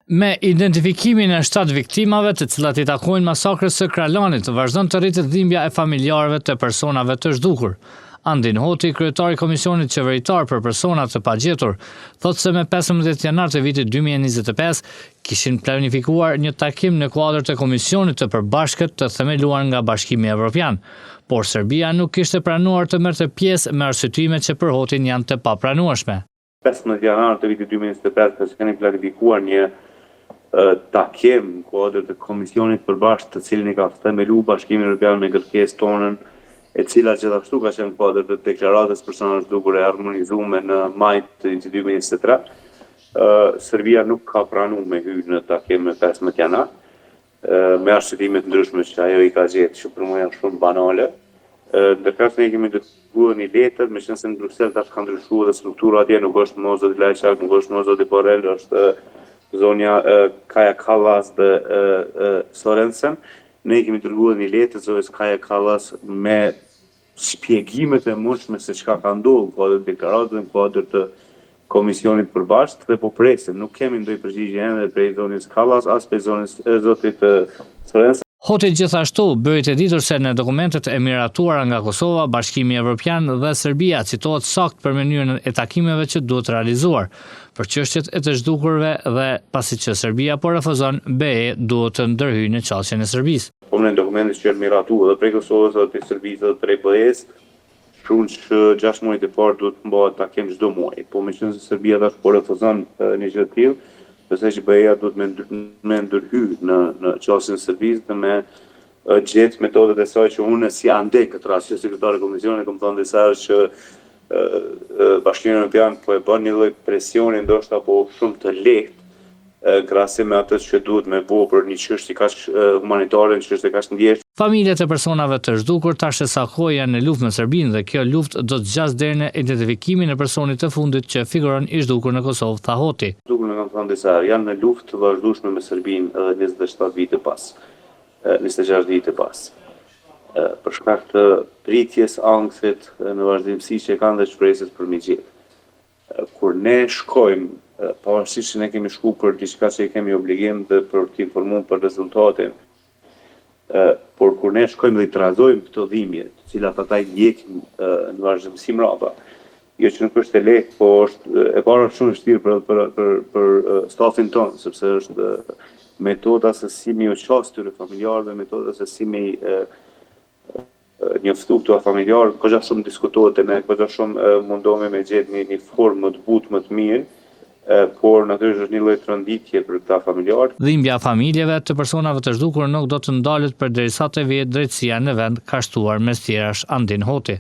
Me identifikimin e 7 viktimave të cilat i takojnë masakrës së Kralanit, vazhdon të rritet dhimbja e familjarëve të personave të zhdukur. Andin Hoti, kryetari i Komisionit Qeveritar për Personat të Pagjetur, thotë se me 15 janar të vitit 2025 kishin planifikuar një takim në kuadër të Komisionit të Përbashkët të themeluar nga Bashkimi Evropian, por Serbia nuk kishte pranuar të merrte pjesë me arsyetimet që për Hotin janë të papranueshme. 15 janar të vitit 2025 kemi planifikuar një takim në kuadër të Komisionit Përbashkët, të cilin i ka themelu Bashkimi Evropian me kërkesë tonën, e cila gjithashtu ka qenë kuadër të deklaratës personave të zhdukur e harmonizuar në maj të 2023. Serbia nuk ka pranuar me hyrje në takim me 15 janar, me arsyetime të ndryshme që ajo i ka gjetë, që për mua janë shumë banale. Ndërkohë ne kemi dërguar një letër, meqense në Bruksel tash ka ndryshuar dhe struktura atje, nuk është më zoti Lajçak, nuk është më zoti Borrell, është zonja Kaja Kallas dhe Sorensen. Ne kemi dërguar një letër zonës Kaja Kallas me shpjegimet e mundshme se çka ka ndodhur kuadër deklaratës, kuadër të Komisionit Përbashkët dhe po presim, nuk kemi ndonjë përgjigje ende prej zonës Kallas as prej zonës zotit Sorensen. Hoti gjithashtu bëri të ditur se në dokumentet e miratuara nga Kosova, Bashkimi Evropian dhe Serbia citohet sakt për mënyrën e takimeve që duhet realizuar për çështjet e të zhdukurve dhe pasi që Serbia po refuzon, BE duhet të ndërhyjë në qasjen e Serbisë. Po në dokumentet që janë miratuar dhe prej Kosovës dhe prej Serbisë dhe prej BE-s, shumë që 6 muajt e parë duhet të bëhet takim çdo muaj. Po meqense Serbia tash po refuzon një gjë të tillë, besoj që BE-ja duhet me ndërhyjë në qasjen e Serbisë dhe me gjetë metodet e saj që unë si ande këtë rast, që sekretari i Komisionit kam thënë disa që Bashkimi Evropian po e bën një lloj presioni ndoshta po shumë të lehtë krahasim me atë që duhet me bëu për një çështje kaq humanitare, një çështje kaq ndjesht. Familjet e personave të zhdukur tash e sakoj janë në luftë me Serbinë dhe kjo luftë do të zgjasë deri në identifikimin e personit të fundit që figuron i zhdukur në Kosovë, tha Hoti. Zhdukur në kam thënë disa janë në luftë të vazhdueshme me Serbinë edhe 27 vite pas, 26 vite pas. Për shkak të pritjes, ankthit në vazhdimsi që kanë dhe shpresës për mi gjithë. Kur ne shkojmë, pavarësisht që ne kemi shku për diçka që kemi obligim dhe për të informuar për rezultatin, por kur ne shkojmë dhe i trazojmë këto dhimbje, të cilat ata i ndjekin në vazhdimsi mbrapa, jo që nuk është e lehtë, po është e para shumë vështirë për stafin tonë, sepse është metoda se si mi u qas këtyre familjarëve, metoda se si mi njoftu këto familjarë, këgja shumë diskutohet e ne, këgja shumë mundohemi me gjetë një formë më të butë, më të mirë, por natyrisht është një lloj tronditje për këta familjarë. Dhimbja familjeve të personave të zhdukur nuk do të ndalet përderisa të vijë drejtësia në vend, ka shtuar mes tjerash Andin Hoti.